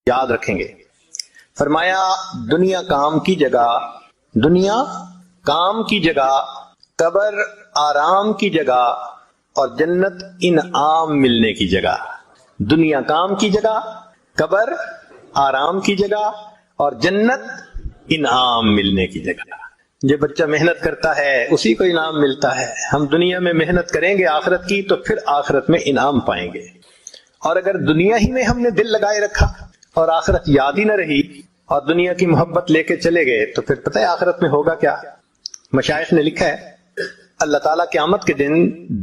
یاد رکھیں گے. فرمایا دنیا کام کی جگہ، دنیا کام کی جگہ، قبر آرام کی جگہ، اور جنت انعام ملنے کی جگہ. دنیا کام کی جگہ، قبر آرام کی جگہ، اور جنت انعام ملنے کی جگہ. جو بچہ محنت کرتا ہے اسی کو انعام ملتا ہے. ہم دنیا میں محنت کریں گے آخرت کی تو پھر آخرت میں انعام پائیں گے. اور اگر دنیا ہی میں ہم نے دل لگائے رکھا اور آخرت یاد ہی نہ رہی اور دنیا کی محبت لے کے چلے گئے تو پھر پتہ ہے آخرت میں ہوگا کیا. مشائخ نے لکھا ہے اللہ تعالیٰ قیامت کے دن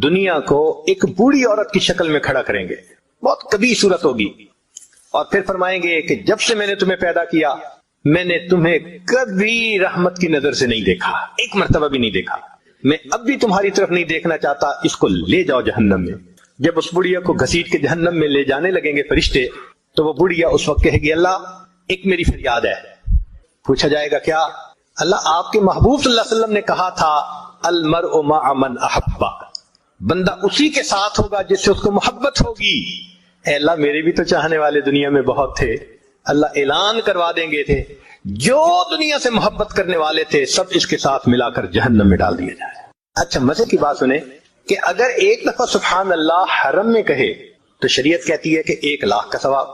دنیا کو ایک بوڑھی عورت کی شکل میں کھڑا کریں گے، بہت کبھی صورت ہوگی، اور پھر فرمائیں گے کہ جب سے میں نے تمہیں پیدا کیا میں نے تمہیں کبھی رحمت کی نظر سے نہیں دیکھا، ایک مرتبہ بھی نہیں دیکھا، میں اب بھی تمہاری طرف نہیں دیکھنا چاہتا، اس کو لے جاؤ جہنم میں. جب اس بڑھیا کو گھسیٹ کے جہنم میں لے جانے لگیں گے فرشتے تو وہ بڑھیا اس وقت کہے گی اللہ ایک میری فریاد ہے. پوچھا جائے گا کیا؟ اللہ آپ کے محبوب صلی اللہ علیہ وسلم نے کہا تھا المرء مع من احب، بندہ اسی کے ساتھ ہوگا جس سے اس کو محبت ہوگی. اے اللہ میرے بھی تو چاہنے والے دنیا میں بہت تھے. اللہ اعلان کروا دیں گے تھے جو دنیا سے محبت کرنے والے تھے سب اس کے ساتھ ملا کر جہنم میں ڈال دیا جائے. اچھا مزے کی بات سنیں کہ اگر ایک دفعہ سبحان اللہ حرم میں کہے تو شریعت کہتی ہے کہ 1,00,000 کا ثواب،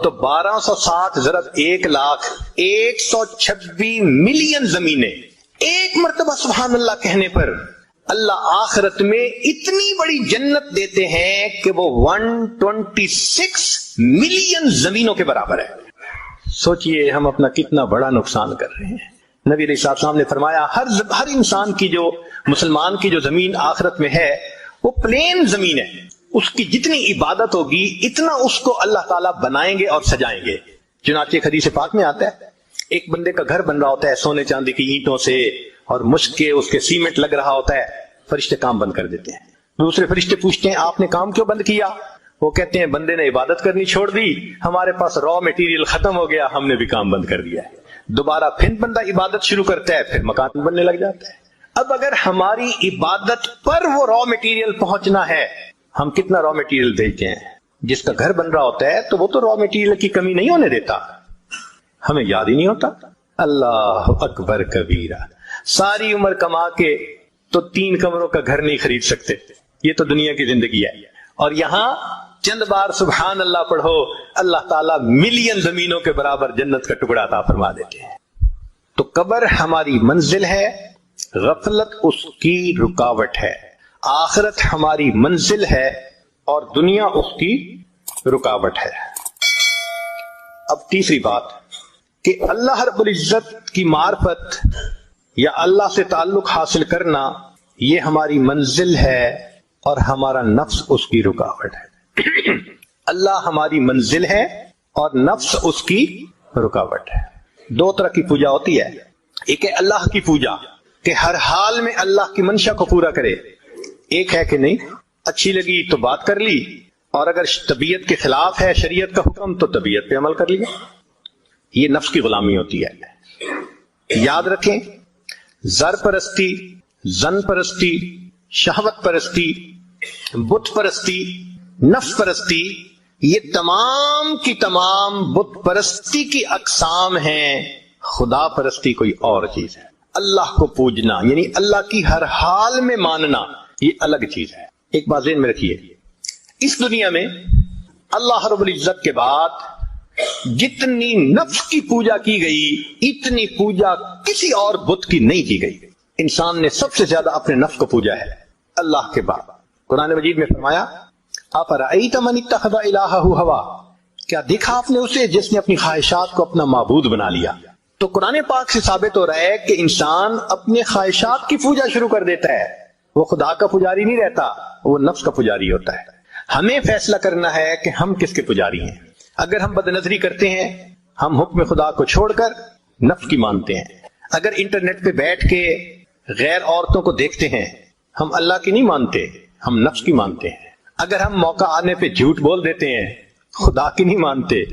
تو 1260 ضرب 1,00,000 126 ملین زمینیں ایک مرتبہ سبحان اللہ کہنے پر اللہ آخرت میں اتنی بڑی جنت دیتے ہیں کہ وہ 126 ملین زمینوں کے برابر ہے. سوچئے ہم اپنا کتنا بڑا نقصان کر رہے ہیں. نبی علیہ السلام نے فرمایا ہر انسان کی جو مسلمان کی جو زمین آخرت میں ہے وہ پلین زمین ہے، اس کی جتنی عبادت ہوگی اتنا اس کو اللہ تعالیٰ بنائیں گے اور سجائیں گے. چنانچہ ایک حدیث پاک میں آتا ہے ایک بندے کا گھر بن رہا ہوتا ہے سونے چاندی کی اینٹوں سے اور مشک کے اس کے سیمنٹ لگ رہا ہوتا ہے، فرشتے کام بند کر دیتے ہیں. دوسرے فرشتے پوچھتے ہیں آپ نے کام کیوں بند کیا؟ وہ کہتے ہیں بندے نے عبادت کرنی چھوڑ دی، ہمارے پاس را میٹیریل ختم ہو گیا، ہم نے بھی کام بند کر دیا ہے. دوبارہ پھر بندہ عبادت شروع کرتا ہے، پھر مکان بننے لگ جاتا ہے. اب اگر ہماری عبادت پر وہ را میٹیریل پہنچنا ہے، ہم کتنا را میٹیریل بھیجتے ہیں؟ جس کا گھر بن رہا ہوتا ہے تو وہ تو را میٹیریل کی کمی نہیں ہونے دیتا، ہمیں یاد ہی نہیں ہوتا. اللہ اکبر کبیرہ، ساری عمر کما کے تو 3 کمروں کا گھر نہیں خرید سکتے. یہ تو دنیا کی زندگی ہے، اور یہاں چند بار سبحان اللہ پڑھو اللہ تعالیٰ ملین زمینوں کے برابر جنت کا ٹکڑا عطا فرما دیتے ہیں. تو قبر ہماری منزل ہے، غفلت اس کی رکاوٹ ہے. آخرت ہماری منزل ہے اور دنیا اس کی رکاوٹ ہے. اب تیسری بات کہ اللہ رب العزت کی معرفت یا اللہ سے تعلق حاصل کرنا یہ ہماری منزل ہے اور ہمارا نفس اس کی رکاوٹ ہے. اللہ ہماری منزل ہے اور نفس اس کی رکاوٹ ہے. 2 طرح کی پوجا ہوتی ہے. ایک ہے اللہ کی پوجا کہ ہر حال میں اللہ کی منشا کو پورا کرے. ایک ہے کہ نہیں اچھی لگی تو بات کر لی، اور اگر طبیعت کے خلاف ہے شریعت کا حکم تو طبیعت پہ عمل کر لیا. یہ نفس کی غلامی ہوتی ہے. یاد رکھیں زر پرستی، زن پرستی، شہوت پرستی، بت پرستی، نفس پرستی، یہ تمام کی تمام بت پرستی کی اقسام ہیں. خدا پرستی کوئی اور چیز ہے. اللہ کو پوجنا یعنی اللہ کی ہر حال میں ماننا یہ الگ چیز ہے. ایک بات ذہن میں رکھیے، اس دنیا میں اللہ رب العزت کے بعد جتنی نفس کی پوجا کی گئی اتنی پوجا کسی اور بت کی نہیں کی گئی. انسان نے سب سے زیادہ اپنے نفس کو پوجا ہے اللہ کے بعد. قرآن مجید میں فرمایا اَفَرَأَيْتَ مَنِ اتَّخَذَ إِلَٰهَهُ هَوَاهُ، کیا دیکھا آپ نے اسے جس نے اپنی خواہشات کو اپنا معبود بنا لیا. تو قرآن پاک سے ثابت ہو رہا ہے کہ انسان اپنے خواہشات کی پوجا شروع کر دیتا ہے. وہ خدا کا پجاری نہیں رہتا، وہ نفس کا پجاری ہوتا ہے. ہمیں فیصلہ کرنا ہے کہ ہم کس کے پجاری ہیں. اگر ہم بد نظری کرتے ہیں ہم حکم خدا کو چھوڑ کر نفس کی مانتے ہیں. اگر انٹرنیٹ پہ بیٹھ کے غیر عورتوں کو دیکھتے ہیں ہم اللہ کی نہیں مانتے، ہم نفس کی مانتے ہیں. اگر ہم موقع آنے پہ جھوٹ بول دیتے ہیں خدا کی نہیں مانتے،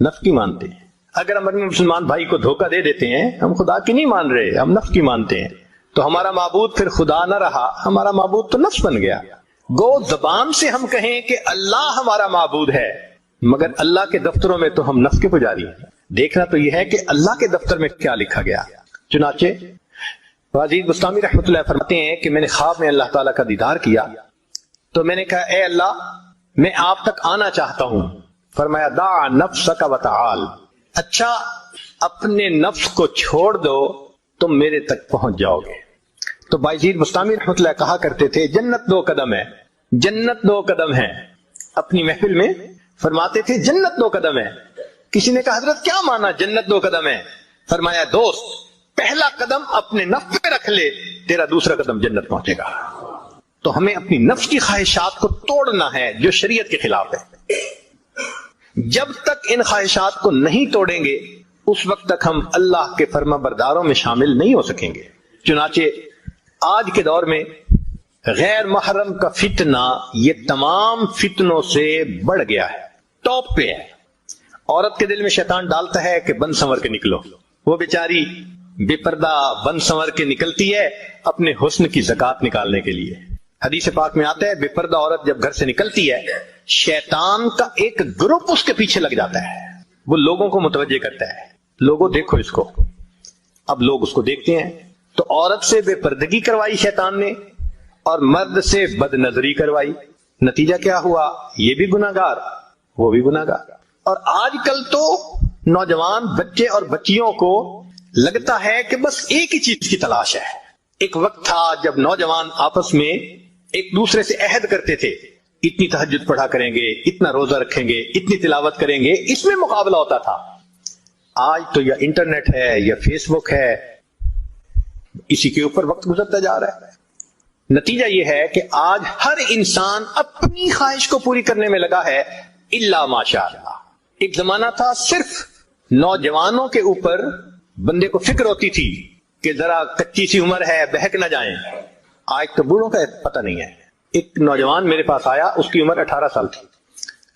نفس کی مانتے ہیں. اگر ہم اپنے مسلمان بھائی کو دھوکہ دے دیتے ہیں ہم خدا کی نہیں مان رہے، ہم نفس کی مانتے ہیں. تو ہمارا معبود پھر خدا نہ رہا، ہمارا معبود تو نفس بن گیا. گو زبان سے ہم کہیں کہ اللہ ہمارا معبود ہے مگر اللہ کے دفتروں میں تو ہم نفس کے پجاری ہیں. دیکھنا تو یہ ہے کہ اللہ کے دفتر میں کیا لکھا گیا. چنانچہ عزیز بستامی رحمۃ اللہ فرماتے ہیں کہ میں نے خواب میں اللہ تعالیٰ کا دیدار کیا تو میں نے کہا اے اللہ میں آپ تک آنا چاہتا ہوں. فرمایا دع نفسک وتعال، اچھا اپنے نفس کو چھوڑ دو تم میرے تک پہنچ جاؤ گے. تو بائیزید بستامی رحمۃ اللہ کہا کرتے تھے جنت 2 قدم ہے، جنت 2 قدم ہے. اپنی محفل میں فرماتے تھے جنت 2 قدم ہے. کسی نے کہا حضرت کیا مانا جنت 2 قدم ہے؟ فرمایا دوست پہلا قدم اپنے نفس پہ رکھ لے، تیرا دوسرا قدم جنت پہنچے گا. تو ہمیں اپنی نفس کی خواہشات کو توڑنا ہے جو شریعت کے خلاف ہے. جب تک ان خواہشات کو نہیں توڑیں گے اس وقت تک ہم اللہ کے فرما برداروں میں شامل نہیں ہو سکیں گے. چنانچہ آج کے دور میں غیر محرم کا فتنہ یہ تمام فتنوں سے بڑھ گیا ہے، ٹاپ پہ ہے. عورت کے دل میں شیطان ڈالتا ہے کہ بن سنور کے نکلو. وہ بیچاری بے پردہ بن سنور کے نکلتی ہے اپنے حسن کی زکات نکالنے کے لیے. حدیث پاک میں آتا ہے بے پردہ عورت جب گھر سے نکلتی ہے شیطان کا ایک گروپ اس کے پیچھے لگ جاتا ہے، وہ لوگوں کو متوجہ کرتا ہے لوگوں دیکھو اس کو. اب لوگ اس کو دیکھتے ہیں تو عورت سے بے پردگی کروائی شیطان نے اور مرد سے بد نظری کروائی. نتیجہ کیا ہوا؟ یہ بھی گناہگار وہ بھی گناہگار. اور آج کل تو نوجوان بچے اور بچیوں کو لگتا ہے کہ بس ایک ہی چیز کی تلاش ہے. ایک وقت تھا جب نوجوان آپس میں ایک دوسرے سے عہد کرتے تھے اتنی تہجد پڑھا کریں گے، اتنا روزہ رکھیں گے، اتنی تلاوت کریں گے، اس میں مقابلہ ہوتا تھا. آج تو یا انٹرنیٹ ہے یا فیس بک ہے، اسی کے اوپر وقت گزرتا جا رہا ہے. نتیجہ یہ ہے کہ آج ہر انسان اپنی خواہش کو پوری کرنے میں لگا ہے الا ماشاء اللہ. ایک زمانہ تھا صرف نوجوانوں کے اوپر بندے کو فکر ہوتی تھی کہ ذرا کچی سی عمر ہے بہک نہ جائیں. آج تو بوڑھوں کا پتہ نہیں ہے. ایک نوجوان میرے پاس آیا، اس کی عمر 18 سال تھی،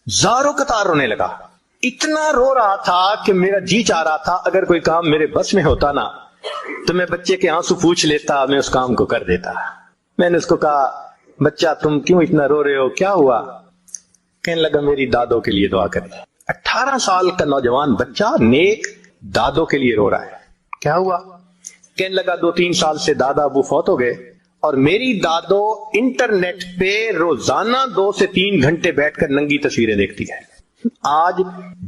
زاروں قطار رونے لگا. اتنا رو رہا تھا کہ میرا جی چاہ رہا تھا اگر کوئی کام میرے بس میں ہوتا نا تو میں بچے کے آنسو پوچھ لیتا، میں اس کام کو کر دیتا. میں نے اس کو کہا بچہ تم کیوں اتنا رو رہے ہو، کیا ہوا؟ کہنے لگا میری دادوں کے لیے دعا کریں. 18 سال کا نوجوان بچہ نیک دادوں کے لیے رو رہا ہے. کیا ہوا؟ کہنے لگا 2-3 سال سے دادا ابو فوت ہو گئے اور میری دادو انٹرنیٹ پہ روزانہ 2 سے 3 گھنٹے بیٹھ کر ننگی تصویریں دیکھتی ہے. آج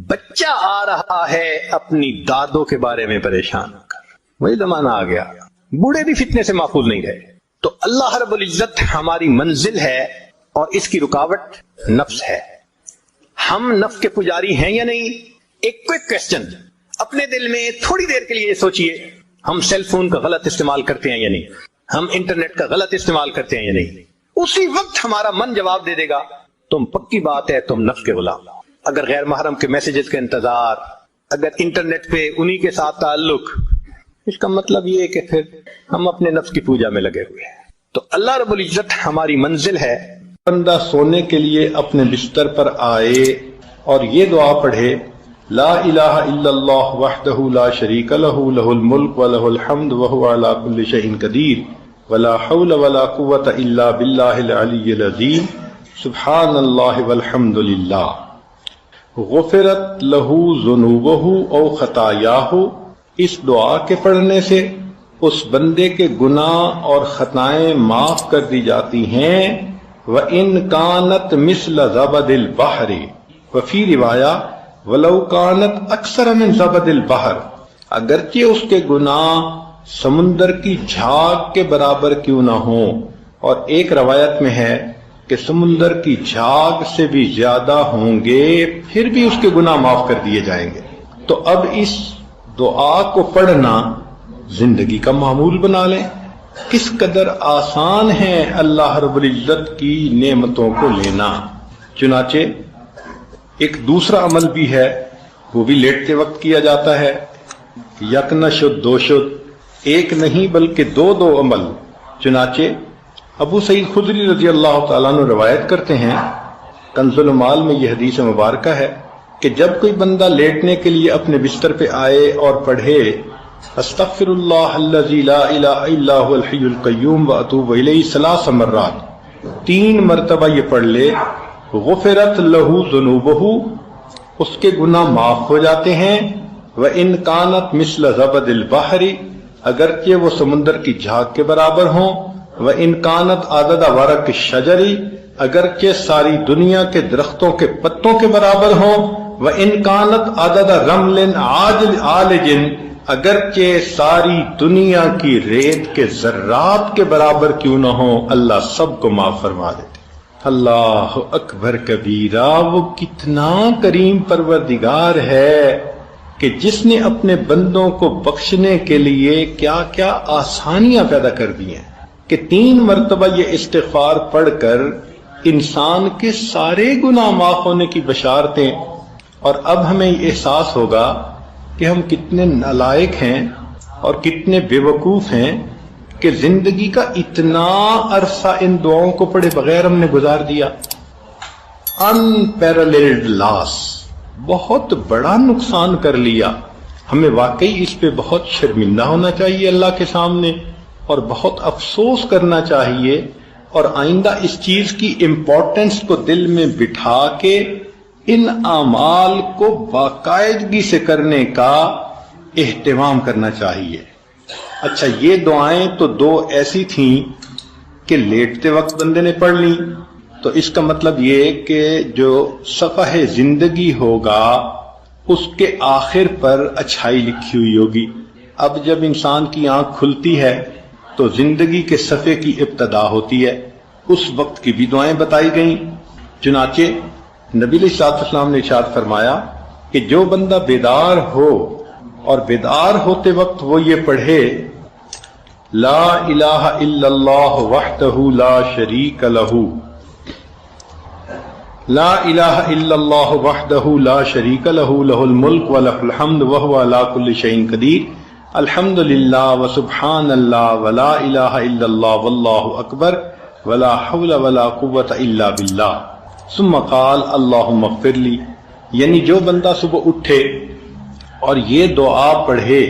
بچہ آ رہا ہے اپنی دادوں کے بارے میں پریشان ہو کر. وہی زمانہ آ گیا، بوڑھے بھی فتنے سے محفوظ نہیں رہے. تو اللہ رب العزت ہماری منزل ہے اور اس کی رکاوٹ نفس ہے. ہم نفس کے پجاری ہیں یا نہیں؟ ایک کوئک کوسچن اپنے دل میں تھوڑی دیر کے لیے سوچئے، ہم سیل فون کا غلط استعمال کرتے ہیں یا نہیں؟ ہم انٹرنیٹ کا غلط استعمال کرتے ہیں یا نہیں؟ اسی وقت ہمارا من جواب دے دے گا تم پکی بات ہے تم نفس کے غلام. اگر غیر محرم کے میسیجز کا انتظار، اگر انٹرنیٹ پہ انہی کے ساتھ تعلق، اس کا مطلب یہ ہے کہ پھر ہم اپنے نفس کی پوجا میں لگے ہوئے ہیں. تو اللہ رب العزت ہماری منزل ہے. بندہ سونے کے لیے اپنے بستر پر آئے اور یہ دعا پڑھے لا الہ الا اللہ وحدہ لا شریک لہ لہ الملک ولہ الحمد وہو علی کل شیء قدیر ولا حول ولا قوۃ الا باللہ العلی العظیم سبحان اللہ والحمد للہ غفرت لہ ذنوبہ او خطایاہ. اس دعا کے پڑھنے سے اس بندے کے گناہ اور خطائیں معاف کر دی جاتی ہیں. وَإِن كَانَتْ مِثْلَ زَبَدِ الْبَحْرِ وَفِي روایہ وَلَوْ كَانَتْ أَكْثَرَ مِنْ زَبَدِ الْبَحْرِ. اگرچہ اس کے گناہ سمندر کی جھاگ کے برابر کیوں نہ ہوں، اور ایک روایت میں ہے کہ سمندر کی جھاگ سے بھی زیادہ ہوں گے، پھر بھی اس کے گناہ معاف کر دیے جائیں گے. تو اب اس دعا کو پڑھنا زندگی کا معمول بنا لیں. کس قدر آسان ہے اللہ رب العزت کی نعمتوں کو لینا. چنانچہ ایک دوسرا عمل بھی ہے، وہ بھی لیٹتے وقت کیا جاتا ہے. یک نہ شد دو شد، ایک نہیں بلکہ 2 عمل. چنانچہ ابو سعید خدری رضی اللہ تعالیٰ عنہ روایت کرتے ہیں، کنز المال میں یہ حدیث مبارکہ ہے کہ جب کوئی بندہ لیٹنے کے لیے اپنے بستر پہ آئے اور پڑھے استغفر اللہ الذی لا الہ الا هو الحی القیوم واتوب الیہ 3 مرات، 3 مرتبہ یہ پڑھ لے، غفرت لہ ذنوبہ، اس کے گناہ معاف ہو جاتے ہیں۔ وَإِنْ كَانَتْ مِثْلَ زَبَدِ الْبَحْرِ، اگرچہ وہ سمندر کی جھاگ کے برابر ہوں۔ وَإِنْ كَانَتْ عَدَدَ وَرَقِ الشَّجَرِ، اگرچہ ساری دنیا کے درختوں کے پتوں کے برابر ہوں۔ وَإِنْ كَانَتْ عَدَدَ رَمْلٍ عَالِجٍ، اگرچہ ساری دنیا کی ریت کے ذرات کے برابر کیوں نہ ہوں، اللہ سب کو معاف فرما دیتے۔ اللہ اکبر کبیرہ، وہ کتنا کریم پروردگار ہے کہ جس نے اپنے بندوں کو بخشنے کے لیے کیا کیا آسانیاں پیدا کر دی ہیں کہ 3 مرتبہ یہ استغفار پڑھ کر انسان کے سارے گناہ معاف ہونے کی بشارتیں۔ اور اب ہمیں یہ احساس ہوگا کہ ہم کتنے نالائق ہیں اور کتنے بے وقوف ہیں کہ زندگی کا اتنا عرصہ ان دعاؤں کو پڑھے بغیر ہم نے گزار دیا۔ unparalleled loss، بہت بڑا نقصان کر لیا۔ ہمیں واقعی اس پہ بہت شرمندہ ہونا چاہیے اللہ کے سامنے، اور بہت افسوس کرنا چاہیے، اور آئندہ اس چیز کی امپورٹنس کو دل میں بٹھا کے ان اعمال کو باقاعدگی سے کرنے کا اہتمام کرنا چاہیے۔ اچھا، یہ دعائیں تو 2 ایسی تھیں کہ لیٹتے وقت بندے نے پڑھ لی، تو اس کا مطلب یہ کہ جو صفحہ زندگی ہوگا اس کے آخر پر اچھائی لکھی ہوئی ہوگی۔ اب جب انسان کی آنکھ کھلتی ہے تو زندگی کے صفحے کی ابتدا ہوتی ہے، اس وقت کی بھی دعائیں بتائی گئیں۔ چنانچہ نبی علیہ الصلوۃ والسلام نے ارشاد فرمایا کہ جو بندہ بیدار ہو اور بیدار ہوتے وقت وہ یہ پڑھے، لا الہ الا اللہ وحدہ لا شریک لہ، لا الہ الا اللہ وحدہ لا شریک لہ، لہ الملک ولہ الحمد وہو علی کل شیء قدیر، الحمد للہ وسبحان اللہ ولا الہ الا اللہ واللہ اکبر ولا حول ولا قوۃ الا باللہ، ثم قال اللہم اغفر لی۔ یعنی جو بندہ صبح اٹھے اور یہ دعا پڑھے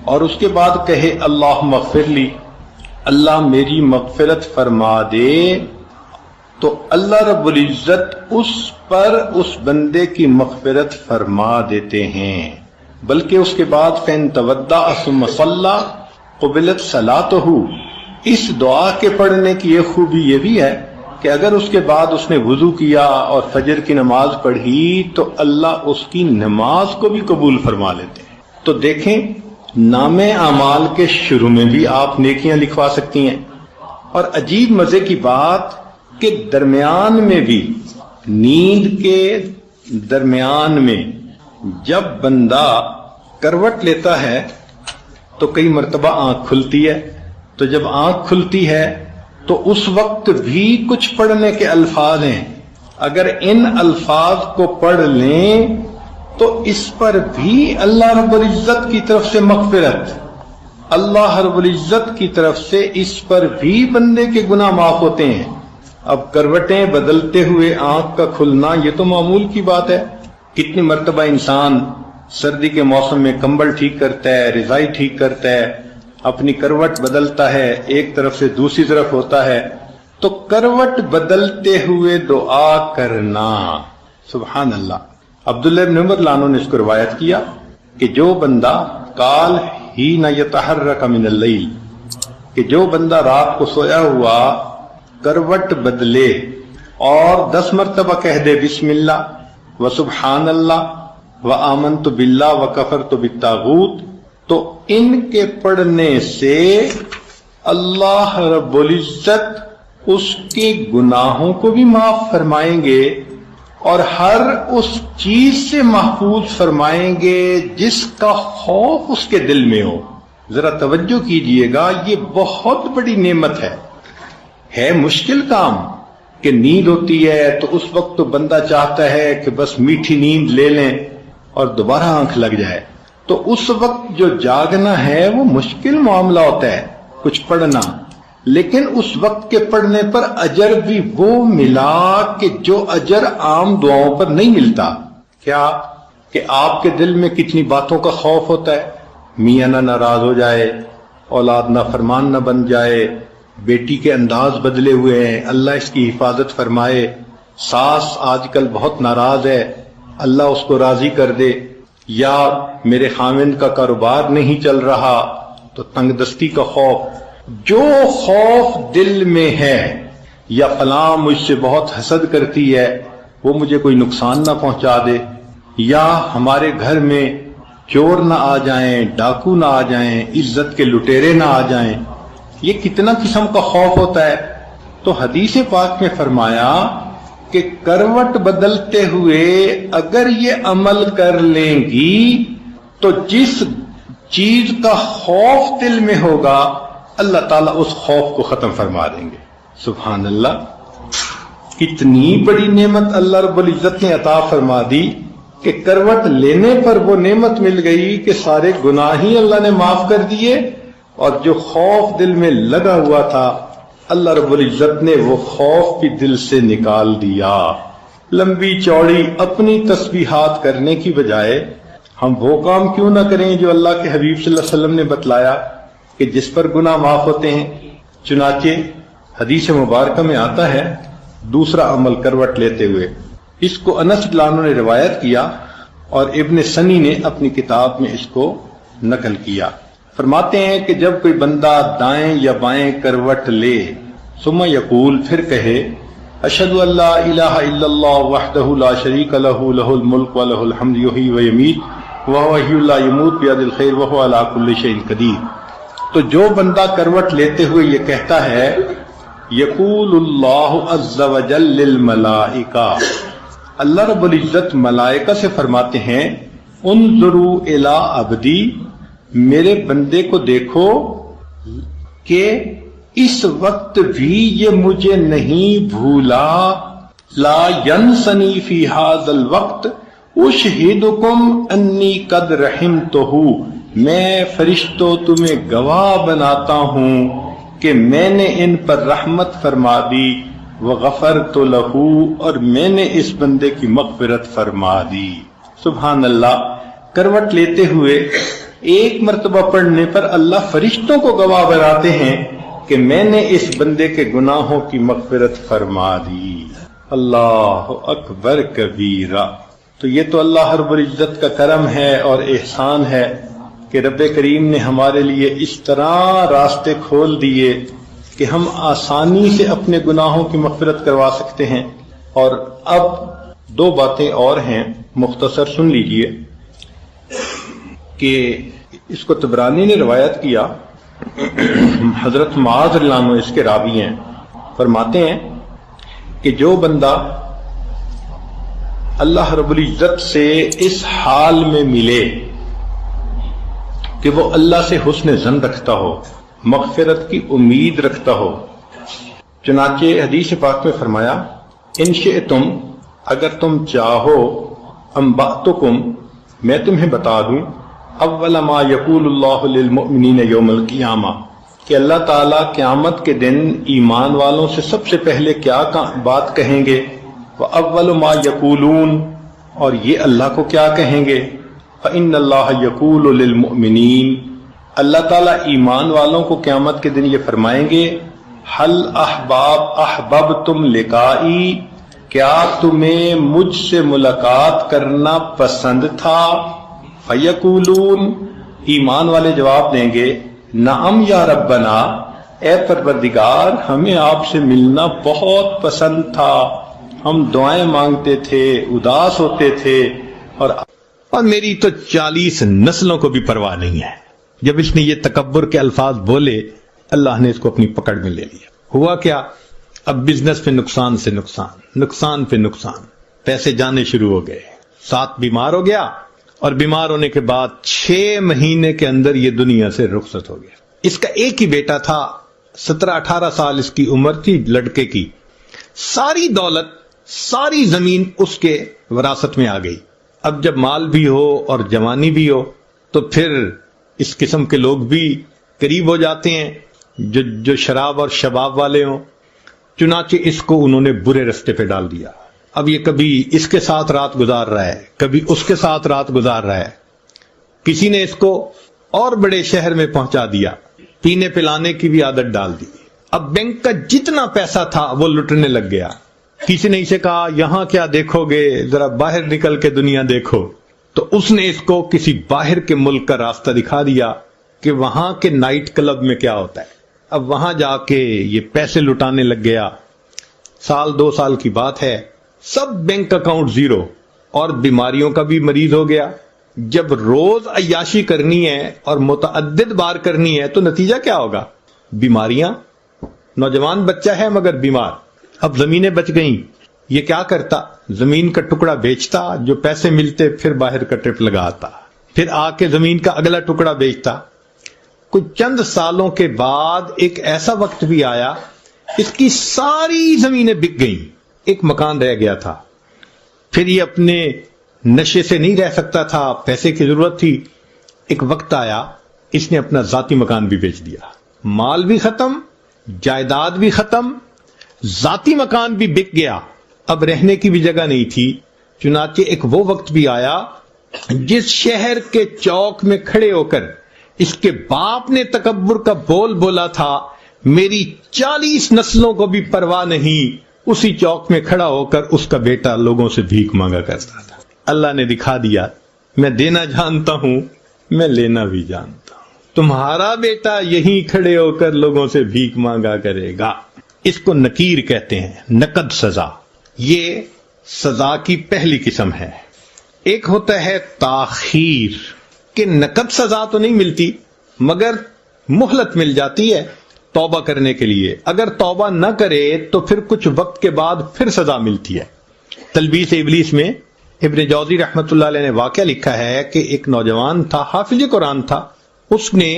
اور اس کے بعد کہے اللہم اغفر لی، اللہ میری مغفرت فرما دے، تو اللہ رب العزت اس پر اس بندے کی مغفرت فرما دیتے ہیں۔ بلکہ اس کے بعد فَإِن تَوَضَّأَ ثُمَّ صَلَّى قُبِلَتْ صَلَاتُهُ، اس دعا کے پڑھنے کی یہ خوبی یہ بھی ہے کہ اگر اس کے بعد اس نے وضو کیا اور فجر کی نماز پڑھی تو اللہ اس کی نماز کو بھی قبول فرما لیتے ہیں۔ تو دیکھیں، نام اعمال کے شروع میں بھی آپ نیکیاں لکھوا سکتی ہیں، اور عجیب مزے کی بات کہ درمیان میں بھی، نیند کے درمیان میں جب بندہ کروٹ لیتا ہے تو کئی مرتبہ آنکھ کھلتی ہے، تو جب آنکھ کھلتی ہے تو اس وقت بھی کچھ پڑھنے کے الفاظ ہیں۔ اگر ان الفاظ کو پڑھ لیں تو اس پر بھی اللہ رب العزت کی طرف سے مغفرت، اللہ رب العزت کی طرف سے اس پر بھی بندے کے گناہ معاف ہوتے ہیں۔ اب کروٹیں بدلتے ہوئے آنکھ کا کھلنا یہ تو معمول کی بات ہے۔ کتنی مرتبہ انسان سردی کے موسم میں کمبل ٹھیک کرتا ہے، رضائی ٹھیک کرتا ہے، اپنی کروٹ بدلتا ہے، ایک طرف سے دوسری طرف ہوتا ہے، تو کروٹ بدلتے ہوئے دعا کرنا، سبحان اللہ۔ عبداللہ بن عمر رضی اللہ عنہ نے اس کو روایت کیا کہ جو بندہ قال حین یتحرک من اللیل، کہ جو بندہ رات کو سویا ہوا کروٹ بدلے اور 10 مرتبہ کہہ دے بسم اللہ و سبحان اللہ و آمنت باللہ و کفرت بالطاغوت، تو ان کے پڑھنے سے اللہ رب العزت اس کے گناہوں کو بھی معاف فرمائیں گے اور ہر اس چیز سے محفوظ فرمائیں گے جس کا خوف اس کے دل میں ہو۔ ذرا توجہ کیجئے گا، یہ بہت بڑی نعمت ہے مشکل کام کہ نیند ہوتی ہے تو اس وقت تو بندہ چاہتا ہے کہ بس میٹھی نیند لے لیں اور دوبارہ آنکھ لگ جائے، تو اس وقت جو جاگنا ہے وہ مشکل معاملہ ہوتا ہے کچھ پڑھنا، لیکن اس وقت کے پڑھنے پر اجر بھی وہ ملا کہ جو اجر عام دعاؤں پر نہیں ملتا۔ کیا کہ آپ کے دل میں کتنی باتوں کا خوف ہوتا ہے، میاں نہ ناراض ہو جائے، اولاد نہ فرمان نہ بن جائے، بیٹی کے انداز بدلے ہوئے ہیں، اللہ اس کی حفاظت فرمائے، ساس آج کل بہت ناراض ہے، اللہ اس کو راضی کر دے، یا میرے خاوند کا کاروبار نہیں چل رہا تو تنگ دستی کا خوف، جو خوف دل میں ہے، یا فلاں مجھ سے بہت حسد کرتی ہے وہ مجھے کوئی نقصان نہ پہنچا دے، یا ہمارے گھر میں چور نہ آ جائیں، ڈاکو نہ آ جائیں، عزت کے لٹیرے نہ آ جائیں، یہ کتنا قسم کا خوف ہوتا ہے۔ تو حدیث پاک میں فرمایا کہ کروٹ بدلتے ہوئے اگر یہ عمل کر لیں گی تو جس چیز کا خوف دل میں ہوگا اللہ تعالیٰ اس خوف کو ختم فرما دیں گے۔ سبحان اللہ، کتنی بڑی نعمت اللہ رب العزت نے عطا فرما دی کہ کروٹ لینے پر وہ نعمت مل گئی کہ سارے گناہ ہی اللہ نے معاف کر دیے، اور جو خوف دل میں لگا ہوا تھا اللہ رب العزت نے وہ خوف بھی دل سے نکال دیا۔ لمبی چوڑی اپنی تسبیحات کرنے کی بجائے ہم وہ کام کیوں نہ کریں جو اللہ کے حبیب صلی اللہ علیہ وسلم نے بتلایا کہ جس پر گناہ معاف ہوتے ہیں۔ چنانچہ حدیث مبارکہ میں آتا ہے دوسرا عمل کروٹ لیتے ہوئے، اس کو انس رضی اللہ عنہ نے روایت کیا اور ابن سنی نے اپنی کتاب میں اس کو نقل کیا۔ فرماتے ہیں کہ جب کوئی بندہ دائیں یا بائیں کروٹ لے ثم یقول، پھر کہے اشہد ان لا الہ الا اللہ وحدہ لا شریک لہ لہ الملک ولہ الحمد یحیی و یمیت وہو حی لا یموت بیدہ الخیر وہو علی کل شیء قدیر، تو جو بندہ کروٹ لیتے ہوئے یہ کہتا ہے یقول اللہ عز وجل للملائکہ، اللہ رب العزت ملائکہ سے فرماتے ہیں انظروا الی عبدی، میرے بندے کو دیکھو کہ اس وقت بھی یہ مجھے نہیں بھولا، لا ینسنی فی ھذا الوقت اشہدکم انی قد رحمتہ، میں فرشتوں تمہیں گواہ بناتا ہوں کہ میں نے ان پر رحمت فرما دی، وغفرت لہ، اور میں نے اس بندے کی مغفرت فرما دی۔ سبحان اللہ، کروٹ لیتے ہوئے ایک مرتبہ پڑھنے پر اللہ فرشتوں کو گواہ بناتے ہیں کہ میں نے اس بندے کے گناہوں کی مغفرت فرما دی۔ اللہ اکبر کبیرہ۔ تو یہ تو اللہ رب العزت کا کرم ہے اور احسان ہے کہ رب کریم نے ہمارے لیے اس طرح راستے کھول دیے کہ ہم آسانی سے اپنے گناہوں کی مغفرت کروا سکتے ہیں۔ اور اب دو باتیں اور ہیں، مختصر سن لیجئے کہ اس کو طبرانی نے روایت کیا، حضرت معاذ رضی اللہ عنہ اس کے راوی ہیں، فرماتے ہیں کہ جو بندہ اللہ رب العزت سے اس حال میں ملے کہ وہ اللہ سے حسن ظن رکھتا ہو، مغفرت کی امید رکھتا ہو، چنانچہ حدیث پاک میں فرمایا ان شئتم، اگر تم چاہو، انبأتکم، میں تمہیں بتا دوں، اول ما یقول اللہ للمؤمنین یوم القیامہ، کہ اللہ تعالیٰ قیامت کے دن ایمان والوں سے سب سے پہلے کیا بات کہیں گے، وَأَوَّلُ مَا يَقُولُونَ، اور یہ اللہ کو کیا کہیں گے، فَإِنَّ اللَّهَ يَقُولُ لِلْمُؤْمِنِينَ، اللہ تعالیٰ ایمان والوں کو قیامت کے دن یہ فرمائیں گے حل احببتم لقائی، کیا تمہیں مجھ سے ملاقات کرنا پسند تھا، فیقولون، ایمان والے جواب دیں گے نعم یا ربنا، اے پروردگار ہمیں آپ سے ملنا بہت پسند تھا، ہم دعائیں مانگتے تھے، اداس ہوتے تھے، اور میری تو 40 نسلوں کو بھی پرواہ نہیں ہے۔ جب اس نے یہ تکبر کے الفاظ بولے اللہ نے اس کو اپنی پکڑ میں لے لیا۔ ہوا کیا، اب بزنس پہ نقصان سے نقصان، نقصان پہ نقصان، پیسے جانے شروع ہو گئے، ساتھ بیمار ہو گیا، اور بیمار ہونے کے بعد 6 مہینے کے اندر یہ دنیا سے رخصت ہو گیا۔ اس کا ایک ہی بیٹا تھا، 17-18 سال اس کی عمر تھی لڑکے کی، ساری دولت، ساری زمین اس کے وراثت میں آ گئی۔ اب جب مال بھی ہو اور جوانی بھی ہو تو پھر اس قسم کے لوگ بھی قریب ہو جاتے ہیں جو شراب اور شباب والے ہوں، چنانچہ اس کو انہوں نے برے رستے پہ ڈال دیا۔ اب یہ کبھی اس کے ساتھ رات گزار رہا ہے، کبھی اس کے ساتھ رات گزار رہا ہے، کسی نے اس کو اور بڑے شہر میں پہنچا دیا، پینے پلانے کی بھی عادت ڈال دی۔ اب بینک کا جتنا پیسہ تھا وہ لٹنے لگ گیا، کسی نے اسے کہا یہاں کیا دیکھو گے، ذرا باہر نکل کے دنیا دیکھو، تو اس نے اس کو کسی باہر کے ملک کا راستہ دکھا دیا کہ وہاں کے نائٹ کلب میں کیا ہوتا ہے۔ اب وہاں جا کے یہ پیسے لٹانے لگ گیا۔ سال 2 سال کی بات ہے، سب بینک اکاؤنٹ زیرو، اور بیماریوں کا بھی مریض ہو گیا۔ جب روز عیاشی کرنی ہے اور متعدد بار کرنی ہے تو نتیجہ کیا ہوگا؟ بیماریاں۔ نوجوان بچہ ہے مگر بیمار۔ اب زمینیں بچ گئیں، یہ کیا کرتا؟ زمین کا ٹکڑا بیچتا، جو پیسے ملتے پھر باہر کا ٹرپ لگاتا، پھر آ کے زمین کا اگلا ٹکڑا بیچتا۔ کچھ چند سالوں کے بعد ایک ایسا وقت بھی آیا، اس کی ساری زمینیں بک گئیں، ایک مکان رہ گیا تھا۔ پھر یہ اپنے نشے سے نہیں رہ سکتا تھا، پیسے کی ضرورت تھی۔ ایک وقت آیا، اس نے اپنا ذاتی مکان بھی بیچ دیا، مال بھی ختم، جائیداد بھی ختم، ذاتی مکان بھی بک گیا، اب رہنے کی بھی جگہ نہیں تھی۔ چنانچہ ایک وہ وقت بھی آیا جس شہر کے چوک میں کھڑے ہو کر اس کے باپ نے تکبر کا بول بولا تھا، میری 40 نسلوں کو بھی پرواہ نہیں، اسی چوک میں کھڑا ہو کر اس کا بیٹا لوگوں سے بھیک مانگا کرتا تھا۔ اللہ نے دکھا دیا، میں دینا جانتا ہوں، میں لینا بھی جانتا ہوں، تمہارا بیٹا یہیں کھڑے ہو کر لوگوں سے بھیک مانگا کرے گا۔ اس کو نکیر کہتے ہیں، نقد سزا۔ یہ سزا کی پہلی قسم ہے۔ ایک ہوتا ہے تاخیر، کہ نقد سزا تو نہیں ملتی مگر مہلت مل جاتی ہے توبہ کرنے کے لیے، اگر توبہ نہ کرے تو پھر کچھ وقت کے بعد پھر سزا ملتی ہے۔ تلبیس ابلیس میں ابن جوزی رحمۃ اللہ علیہ نے واقعہ لکھا ہے کہ ایک نوجوان تھا، حافظ قرآن تھا، اس نے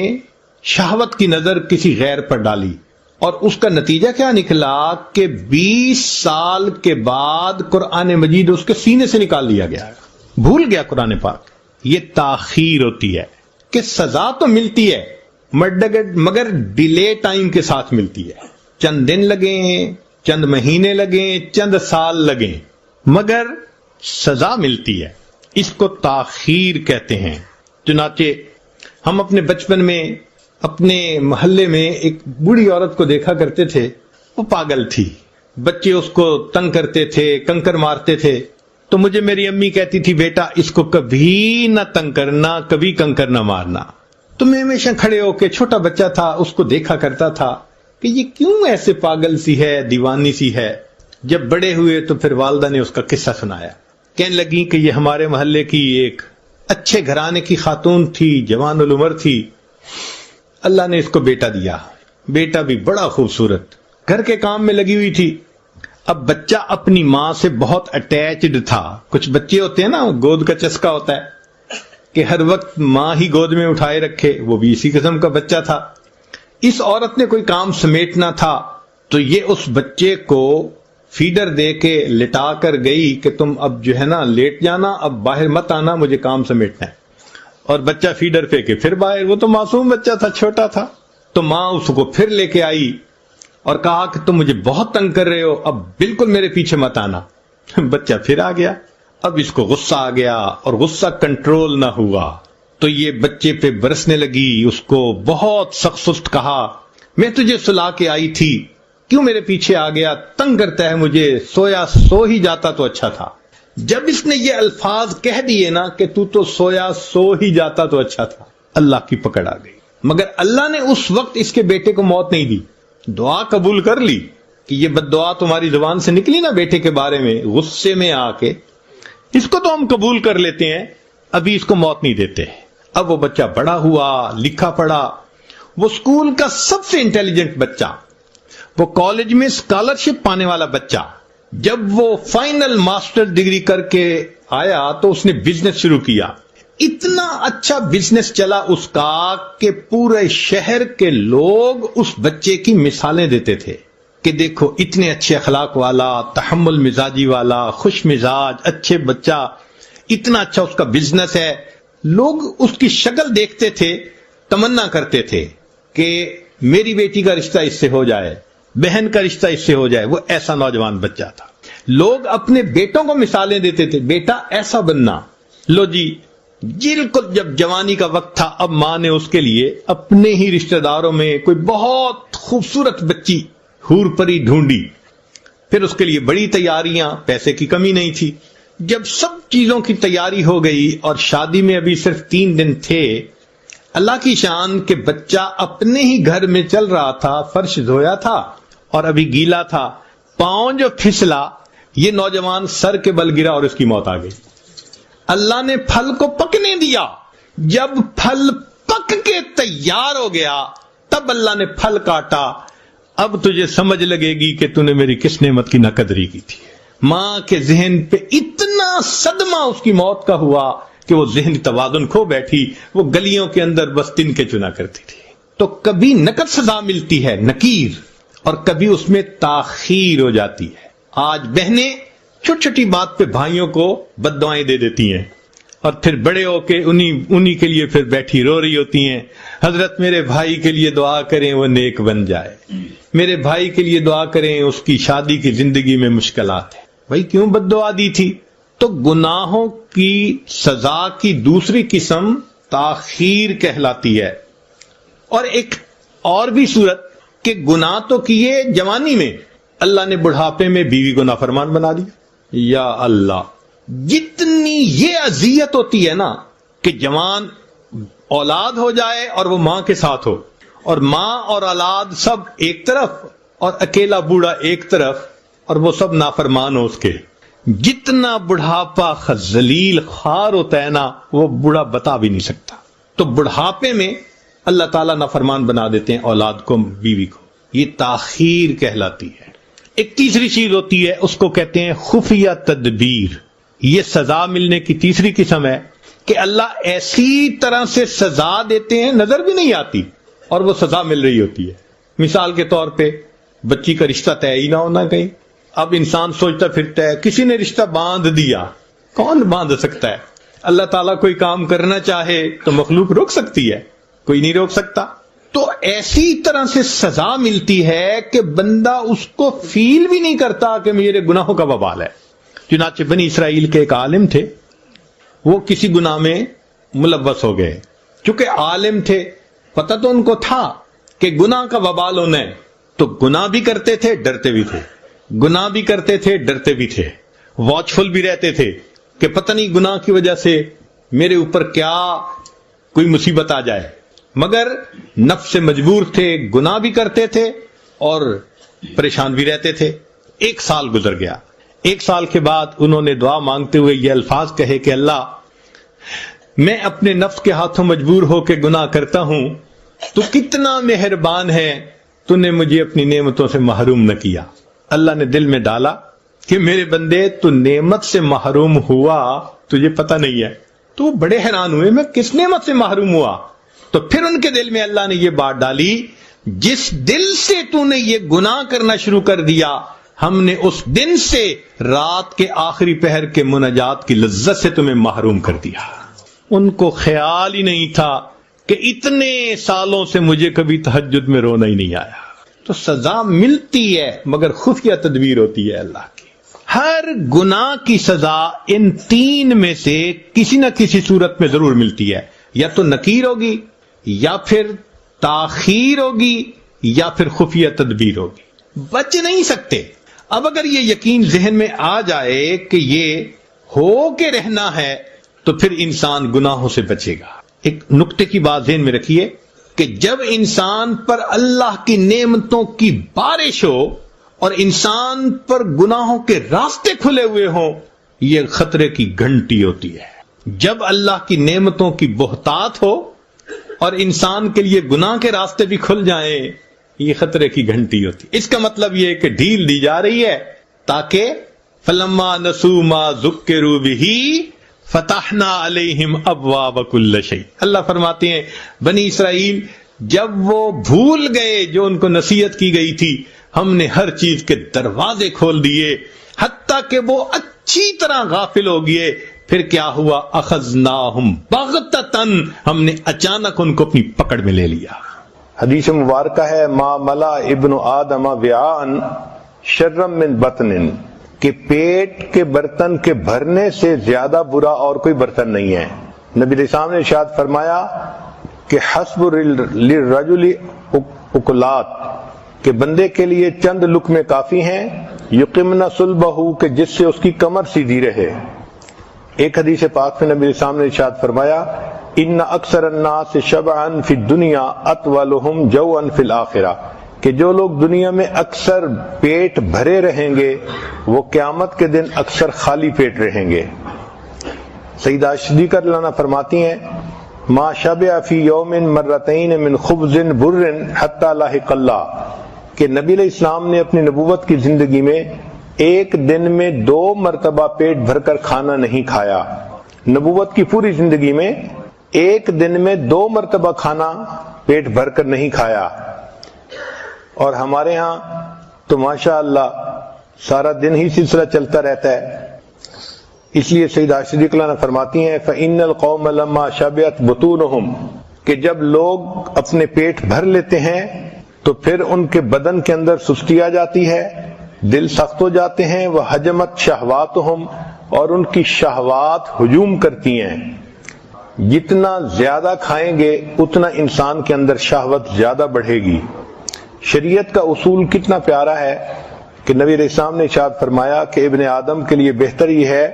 شہوت کی نظر کسی غیر پر ڈالی، اور اس کا نتیجہ کیا نکلا کہ 20 سال کے بعد قرآن مجید اس کے سینے سے نکال لیا گیا، بھول گیا قرآن پاک۔ یہ تاخیر ہوتی ہے کہ سزا تو ملتی ہے مگر ڈیلے ٹائم کے ساتھ ملتی ہے، چند دن لگیں، چند مہینے لگیں، چند سال لگیں، مگر سزا ملتی ہے۔ اس کو تاخیر کہتے ہیں۔ چنانچہ ہم اپنے بچپن میں اپنے محلے میں ایک بوڑھی عورت کو دیکھا کرتے تھے، وہ پاگل تھی، بچے اس کو تنگ کرتے تھے، کنکر مارتے تھے، تو مجھے میری امی کہتی تھی بیٹا اس کو کبھی نہ تنگ کرنا، کبھی کنکر نہ مارنا۔ تو میں ہمیشہ کھڑے ہو کے، چھوٹا بچہ تھا، اس کو دیکھا کرتا تھا کہ یہ کیوں ایسے پاگل سی ہے، دیوانی سی ہے۔ جب بڑے ہوئے تو پھر والدہ نے اس کا قصہ سنایا، کہنے لگی کہ یہ ہمارے محلے کی ایک اچھے گھرانے کی خاتون تھی، جوان العمر تھی، اللہ نے اس کو بیٹا دیا، بیٹا بھی بڑا خوبصورت، گھر کے کام میں لگی ہوئی تھی۔ اب بچہ اپنی ماں سے بہت اٹیچڈ تھا، کچھ بچے ہوتے ہیں نا، گود کا چسکا ہوتا ہے کہ ہر وقت ماں ہی گود میں اٹھائے رکھے، وہ بھی اسی قسم کا بچہ تھا۔ اس عورت نے کوئی کام سمیٹنا تھا تو یہ اس بچے کو فیڈر دے کے لٹا کر گئی کہ تم اب جو ہے نا لیٹ جانا، اب باہر مت آنا، مجھے کام سمیٹنا ہے۔ اور بچہ فیڈر پھینکے پھر باہر، وہ تو معصوم بچہ تھا، چھوٹا تھا۔ تو ماں اس کو پھر لے کے آئی اور کہا کہ تم مجھے بہت تنگ کر رہے ہو، اب بالکل میرے پیچھے مت آنا۔ بچہ پھر آ گیا، اب اس کو غصہ آ گیا اور غصہ کنٹرول نہ ہوا تو یہ بچے پہ برسنے لگی، اس کو بہت سخت سست کہا، میں تجھے سلا کے آئی تھی، کیوں میرے پیچھے آ گیا، تنگ کرتا ہے مجھے، سویا سو ہی جاتا تو اچھا تھا۔ جب اس نے یہ الفاظ کہہ دیے نا کہ تو سویا سو ہی جاتا تو اچھا تھا، اللہ کی پکڑ آ گئی۔ مگر اللہ نے اس وقت اس کے بیٹے کو موت نہیں دی، دعا قبول کر لی کہ یہ بد دعا تمہاری زبان سے نکلی نا بیٹے کے بارے میں، غصے میں آ کے، اس کو تو ہم قبول کر لیتے ہیں، ابھی اس کو موت نہیں دیتے۔ اب وہ بچہ بڑا ہوا، لکھا پڑھا، وہ اسکول کا سب سے انٹیلیجنٹ بچہ، وہ کالج میں اسکالرشپ پانے والا بچہ۔ جب وہ فائنل ماسٹر ڈگری کر کے آیا تو اس نے بزنس شروع کیا، اتنا اچھا بزنس چلا اس کا کہ پورے شہر کے لوگ اس بچے کی مثالیں دیتے تھے کہ دیکھو اتنے اچھے اخلاق والا، تحمل مزاجی والا، خوش مزاج، اچھے بچہ، اتنا اچھا اس کا بزنس ہے۔ لوگ اس کی شکل دیکھتے تھے، تمنا کرتے تھے کہ میری بیٹی کا رشتہ اس سے ہو جائے، بہن کا رشتہ اس سے ہو جائے۔ وہ ایسا نوجوان بچہ تھا۔ لوگ اپنے بیٹوں کو مثالیں دیتے تھے، بیٹا ایسا بننا۔ لو جی، بالکل جب جوانی کا وقت تھا، اب ماں نے اس کے لیے اپنے ہی رشتہ داروں میں کوئی بہت خوبصورت بچی حور پری ڈھونڈی، پھر اس کے لیے بڑی تیاریاں، پیسے کی کمی نہیں تھی۔ جب سب چیزوں کی تیاری ہو گئی اور شادی میں ابھی صرف 3 دن تھے، اللہ کی شان کہ بچہ اپنے ہی گھر میں چل رہا تھا، فرش دھویا تھا اور ابھی گیلا تھا، پاؤں جو پھسلا، یہ نوجوان سر کے بل گرا اور اس کی موت آ گئی۔ اللہ نے پھل کو پکنے دیا، جب پھل پک کے تیار ہو گیا تب اللہ نے پھل کاٹا۔ اب تجھے سمجھ لگے گی کہ تو نے میری کس نعمت کی ناقدری کی تھی۔ ماں کے ذہن پہ اتنا صدمہ اس کی موت کا ہوا کہ وہ ذہنی توازن کھو بیٹھی، وہ گلیوں کے اندر بس تن کے چنا کرتی تھی۔ تو کبھی نقد سزا ملتی ہے نکیر، اور کبھی اس میں تاخیر ہو جاتی ہے۔ آج بہنیں چھوٹی چھوٹی بات پہ بھائیوں کو بد دعائیں دے دیتی ہیں، اور پھر بڑے ہو کے انہی کے لیے پھر بیٹھی رو رہی ہوتی ہیں، حضرت میرے بھائی کے لیے دعا کریں وہ نیک بن جائے، میرے بھائی کے لیے دعا کریں اس کی شادی کی زندگی میں مشکلات ہیں۔ بھائی کیوں بد دعا دی تھی؟ تو گناہوں کی سزا کی دوسری قسم تاخیر کہلاتی ہے، اور ایک اور بھی صورت کہ گناہ تو کیے جوانی میں، اللہ نے بڑھاپے میں بیوی کو نافرمان بنا دیا۔ یا اللہ، جتنی یہ اذیت ہوتی ہے نا کہ جوان اولاد ہو جائے اور وہ ماں کے ساتھ ہو، اور ماں اور اولاد سب ایک طرف اور اکیلا بوڑھا ایک طرف، اور وہ سب نافرمان ہو اس کے، جتنا بڑھاپا ذلیل خوار ہوتا ہے نا وہ بوڑھا بتا بھی نہیں سکتا۔ تو بڑھاپے میں اللہ تعالیٰ نافرمان بنا دیتے ہیں اولاد کو، بیوی کو، یہ تاخیر کہلاتی ہے۔ ایک تیسری چیز ہوتی ہے، اس کو کہتے ہیں خفیہ تدبیر۔ یہ سزا ملنے کی تیسری قسم ہے کہ اللہ ایسی طرح سے سزا دیتے ہیں نظر بھی نہیں آتی اور وہ سزا مل رہی ہوتی ہے۔ مثال کے طور پہ بچی کا رشتہ طے ہی نہ ہونا کہیں، اب انسان سوچتا پھرتا ہے کسی نے رشتہ باندھ دیا، کون باندھ سکتا ہے؟ اللہ تعالیٰ کوئی کام کرنا چاہے تو مخلوق روک سکتی ہے؟ کوئی نہیں روک سکتا۔ تو ایسی طرح سے سزا ملتی ہے کہ بندہ اس کو فیل بھی نہیں کرتا کہ میرے گناہوں کا وبال ہے۔ چنانچہ بنی اسرائیل کے ایک عالم تھے، وہ کسی گناہ میں ملوث ہو گئے، چونکہ عالم تھے، پتہ تو ان کو تھا کہ گناہ کا وبال ہونا ہے، تو گناہ بھی کرتے تھے، ڈرتے بھی تھے، گناہ بھی کرتے تھے، ڈرتے بھی تھے، واچفل بھی رہتے تھے کہ پتہ نہیں گناہ کی وجہ سے میرے اوپر کیا کوئی مصیبت آ جائے، مگر نفس سے مجبور تھے، گناہ بھی کرتے تھے اور پریشان بھی رہتے تھے۔ 1 سال گزر گیا۔ 1 سال کے بعد انہوں نے دعا مانگتے ہوئے یہ الفاظ کہے کہ اللہ، میں اپنے نفس کے ہاتھوں مجبور ہو کے گناہ کرتا ہوں، تو کتنا مہربان ہے، تو نے مجھے اپنی نعمتوں سے محروم نہ کیا۔ اللہ نے دل میں ڈالا کہ میرے بندے تو نعمت سے محروم ہوا، تجھے پتہ نہیں ہے۔ تو وہ بڑے حیران ہوئے، میں کس نعمت سے محروم ہوا؟ تو پھر ان کے دل میں اللہ نے یہ بات ڈالی، جس دل سے تو نے یہ گناہ کرنا شروع کر دیا، ہم نے اس دن سے رات کے آخری پہر کے مناجات کی لذت سے تمہیں محروم کر دیا۔ ان کو خیال ہی نہیں تھا کہ اتنے سالوں سے مجھے کبھی تہجد میں رونا ہی نہیں آیا۔ تو سزا ملتی ہے مگر خفیہ تدبیر ہوتی ہے اللہ کی۔ ہر گناہ کی سزا ان 3 میں سے کسی نہ کسی صورت میں ضرور ملتی ہے، یا تو نکیر ہوگی، یا پھر تاخیر ہوگی، یا پھر خفیہ تدبیر ہوگی، بچ نہیں سکتے۔ اب اگر یہ یقین ذہن میں آ جائے کہ یہ ہو کے رہنا ہے تو پھر انسان گناہوں سے بچے گا۔ ایک نقطے کی بات ذہن میں رکھیے کہ جب انسان پر اللہ کی نعمتوں کی بارش ہو اور انسان پر گناہوں کے راستے کھلے ہوئے ہوں، یہ خطرے کی گھنٹی ہوتی ہے۔ جب اللہ کی نعمتوں کی بہتات ہو اور انسان کے لیے گناہ کے راستے بھی کھل جائیں، یہ خطرے کی گھنٹی ہوتی ہے۔ اس کا مطلب یہ ہے کہ ڈھیل دی جا رہی ہے تاکہ فلما نسوا ما ذکروا بہ فتحنا علیہم ابواب کل شیء۔ اللہ فرماتے ہیں بنی اسرائیل جب وہ بھول گئے جو ان کو نصیحت کی گئی تھی، ہم نے ہر چیز کے دروازے کھول دیے، حتیٰ کہ وہ اچھی طرح غافل ہو گئے۔ پھر کیا ہوا؟ اخذناہم بغتۃ، ہم نے اچانک ان کو اپنی پکڑ میں لے لیا۔ حدیث مبارکہ ہے ما ملا ابن آدم وعاء شر من بطن، کہ پیٹ کے برتن کے بھرنے سے زیادہ برا اور کوئی برتن نہیں ہے۔ نبی علیہ السلام نے ارشاد فرمایا کہ حسب للرجل اکلات، کہ بندے کے لیے چند لقمے کافی ہیں، یقمن صلبہ کہ جس سے اس کی کمر سیدھی رہے۔ ایک حدیث پاک میں نبی اسلام نے ارشاد فرمایا ان اکثر الناس شبعا فی الدنیا اطولہم جوعا فی الآخرہ کہ جو لوگ دنیا میں اکثر پیٹ بھرے رہیں گے وہ قیامت کے دن اکثر خالی پیٹ رہیں گے۔ سیدہ صدیقہ رضی اللہ عنہا فرماتی ہیں ما شبع فی یوم مرتین من خبز بر حتی لاحق اللہ کہ نبی علیہ السلام نے اپنی نبوت کی زندگی میں ایک دن میں 2 مرتبہ پیٹ بھر کر کھانا نہیں کھایا۔ نبوت کی پوری زندگی میں ایک دن میں 2 مرتبہ کھانا پیٹ بھر کر نہیں کھایا، اور ہمارے ہاں تو ماشاء اللہ سارا دن ہی سلسلہ چلتا رہتا ہے۔ اس لیے سیدہ صدیقہ رضی اللہ عنہا فرماتی ہیں فَإِنَّ الْقَوْمَ لَمَّا شَبِعَتْ بُطُونُهُمْ کہ جب لوگ اپنے پیٹ بھر لیتے ہیں تو پھر ان کے بدن کے اندر سستی آ جاتی ہے، دل سخت ہو جاتے ہیں، وَحَجَمَتْ شَهْوَاتُهُمْ اور ان کی شہوات ہجوم کرتی ہیں۔ جتنا زیادہ کھائیں گے اتنا انسان کے اندر شہوت زیادہ بڑھے گی۔ شریعت کا اصول کتنا پیارا ہے کہ نبی علیہ السلام نے ارشاد فرمایا کہ ابن آدم کے لیے بہتر یہ ہے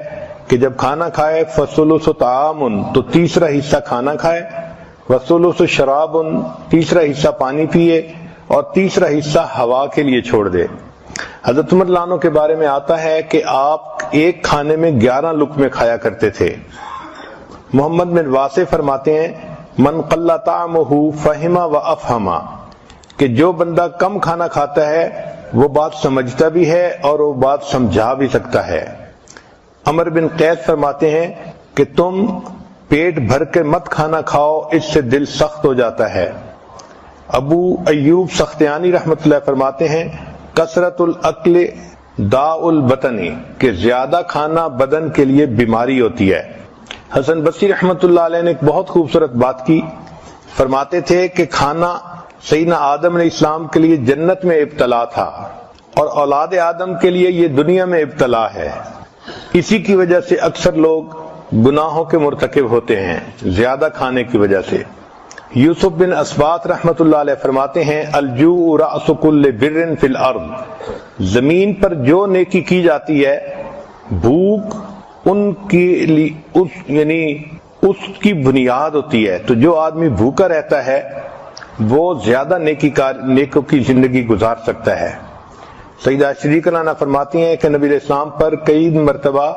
کہ جب کھانا کھائے فَثُلُثُ طَعَامٌ تو تیسرا حصہ کھانا کھائے، وَثُلُثُ شَرَابٌ تیسرا حصہ پانی پیے، اور تیسرا حصہ ہوا کے لیے چھوڑ دے۔ حضرت عمر رضی اللہ عنہ کے بارے میں آتا ہے کہ آپ ایک کھانے میں 11 لقمے کھایا کرتے تھے۔ محمد بن واسع فرماتے ہیں من قل طعمہ فہم و افہم کہ جو بندہ کم کھانا کھاتا ہے وہ بات سمجھتا بھی ہے اور وہ بات سمجھا بھی سکتا ہے۔ عمر بن قیس فرماتے ہیں کہ تم پیٹ بھر کے مت کھانا کھاؤ، اس سے دل سخت ہو جاتا ہے۔ ابو ایوب سختیانی رحمۃ اللہ فرماتے ہیں کثرت الاکل داء البطن کہ زیادہ کھانا بدن کے لیے بیماری ہوتی ہے۔ حسن بصری رحمۃ اللہ علیہ نے ایک بہت خوبصورت بات کی، فرماتے تھے کہ کھانا سیدنا آدم علیہ السلام کے لیے جنت میں ابتلا تھا اور اولاد آدم کے لیے یہ دنیا میں ابتلا ہے۔ اسی کی وجہ سے اکثر لوگ گناہوں کے مرتکب ہوتے ہیں زیادہ کھانے کی وجہ سے۔ یوسف بن اسبات رحمۃ اللہ علیہ فرماتے ہیں الجوع رأس کل بر فی الارض زمین پر جو نیکی کی جاتی ہے بھوک ان کے لیے یعنی اس کی بنیاد ہوتی ہے، تو جو آدمی بھوکا رہتا ہے وہ زیادہ نیکوں کی زندگی گزار سکتا ہے۔ سیدہ صدیقہ رضی اللہ عنہا فرماتی ہیں کہ نبی علیہ السلام پر کئی مرتبہ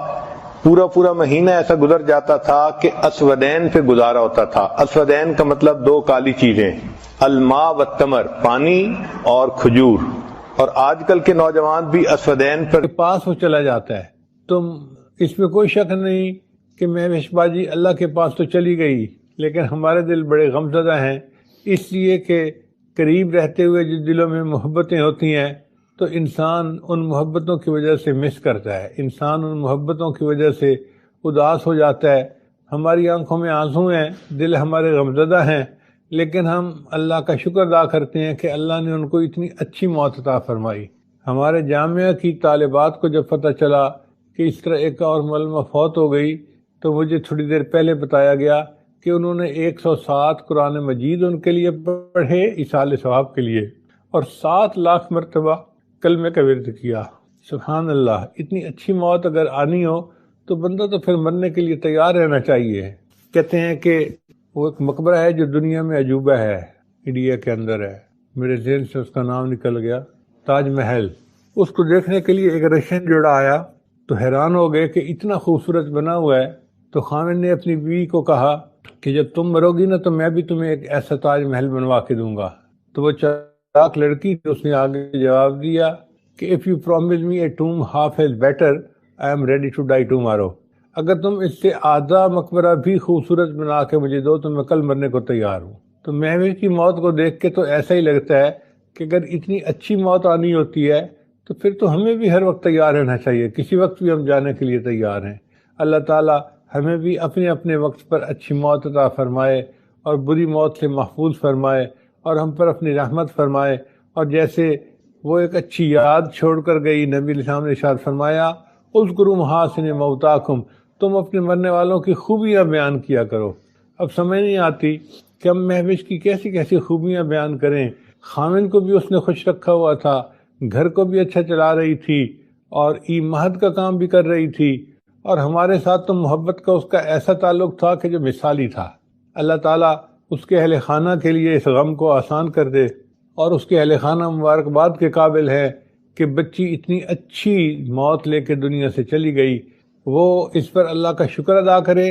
پورا مہینہ ایسا گزر جاتا تھا کہ اسودین پہ گزارا ہوتا تھا۔ اسودین کا مطلب 2 کالی چیزیں، الماء والتمر پانی اور کھجور، اور آج کل کے نوجوان بھی اسودین پر پاس وہ چلا جاتا ہے۔ تم اس میں کوئی شک نہیں کہ مہوش باجی اللہ کے پاس تو چلی گئی، لیکن ہمارے دل بڑے غمزدہ ہیں، اس لیے کہ قریب رہتے ہوئے جو دلوں میں محبتیں ہوتی ہیں تو انسان ان محبتوں کی وجہ سے مس کرتا ہے، انسان ان محبتوں کی وجہ سے اداس ہو جاتا ہے۔ ہماری آنکھوں میں آنسو ہیں، دل ہمارے غمزدہ ہیں، لیکن ہم اللہ کا شکر ادا کرتے ہیں کہ اللہ نے ان کو اتنی اچھی موت عطا فرمائی۔ ہمارے جامعہ کی طالبات کو جب پتہ چلا کہ اس طرح ایک اور معلمہ فوت ہو گئی تو مجھے تھوڑی دیر پہلے بتایا گیا کہ انہوں نے 107 قرآن مجید ان کے لیے پڑھے ایصال ثواب کے لیے، اور 7 لاکھ مرتبہ کلمے کا ورد کیا۔ سبحان اللہ، اتنی اچھی موت اگر آنی ہو تو بندہ تو پھر مرنے کے لیے تیار رہنا چاہیے۔ کہتے ہیں کہ وہ ایک مقبرہ ہے جو دنیا میں عجوبہ ہے، انڈیا کے اندر ہے، میرے ذہن سے اس کا نام نکل گیا، تاج محل۔ اس کو دیکھنے کے لیے ایک رشین جوڑا آیا تو حیران ہو گئے کہ اتنا خوبصورت بنا ہوا ہے۔ تو خاوند نے اپنی بیوی کو کہا کہ جب تم مرو گی نا تو میں بھی تمہیں ایک ایسا تاج محل بنوا کے دوں گا۔ تو وہ چالاک لڑکی تھی، اس نے آگے جواب دیا کہ if you promise me a tomb half as better, I am ready to die tomorrow۔ اگر تم اس سے آدھا مقبرہ بھی خوبصورت بنا کے مجھے دو تو میں کل مرنے کو تیار ہوں۔ تو مہوش کی موت کو دیکھ کے تو ایسا ہی لگتا ہے کہ اگر اتنی اچھی موت آنی ہوتی ہے تو پھر تو ہمیں بھی ہر وقت تیار رہنا چاہیے، کسی وقت بھی ہم جانے کے لیے تیار ہیں۔ اللہ تعالیٰ ہمیں بھی اپنے اپنے وقت پر اچھی موت عطا فرمائے اور بری موت سے محفوظ فرمائے اور ہم پر اپنی رحمت فرمائے۔ اور جیسے وہ ایک اچھی یاد چھوڑ کر گئی، نبی علیہ السلام نے ارشاد فرمایا اذکروا محاسن موتاکم، تم اپنے مرنے والوں کی خوبیاں بیان کیا کرو۔ اب سمجھ نہیں آتی کہ ہم مہوش کی کیسی کیسی خوبیاں بیان کریں۔ خاوند کو بھی اس نے خوش رکھا ہوا تھا، گھر کو بھی اچھا چلا رہی تھی، اور مہد کا کام بھی کر رہی تھی، اور ہمارے ساتھ تو محبت کا اس کا ایسا تعلق تھا کہ جو مثالی تھا۔ اللہ تعالیٰ اس کے اہل خانہ کے لیے اس غم کو آسان کر دے، اور اس کے اہل خانہ مبارکباد کے قابل ہے کہ بچی اتنی اچھی موت لے کے دنیا سے چلی گئی، وہ اس پر اللہ کا شکر ادا کرے۔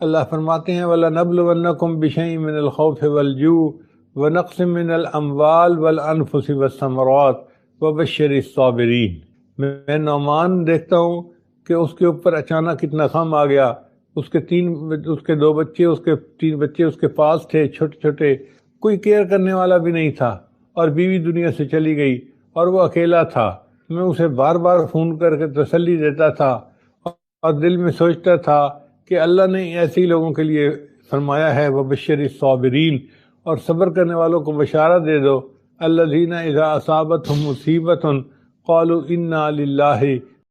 اللہ فرماتے ہیں وَلَنَبْلُوَنَّكُمْ بِشَيْءٍ مِّنَ الْخَوْفِ وَالْجُوعِ وَنَقْصٍ مِّنَ الْأَمْوَالِ وَالْأَنفُسِ وَالثَّمَرَاتِ وَبَشِّرِ الصَّابِرِينَ۔ میں نعمان دیکھتا ہوں کہ اس کے اوپر اچانک اتنا غم آ گیا، اس کے 2 بچے، اس کے 3 بچے اس کے پاس تھے چھوٹے چھوٹے، کوئی کیئر کرنے والا بھی نہیں تھا، اور بیوی دنیا سے چلی گئی اور وہ اکیلا تھا۔ میں اسے بار بار فون کر کے تسلی دیتا تھا اور دل میں سوچتا تھا کہ اللہ نے ایسے لوگوں کے لیے فرمایا ہے وَبَشِّرِ الصَّابِرِينَ، اور صبر کرنے والوں کو بشارت دے دو، الَّذِينَ إِذَا أَصَابَتْهُم مُّصِيبَةٌ قَالُوا إِنَّا لِلَّهِ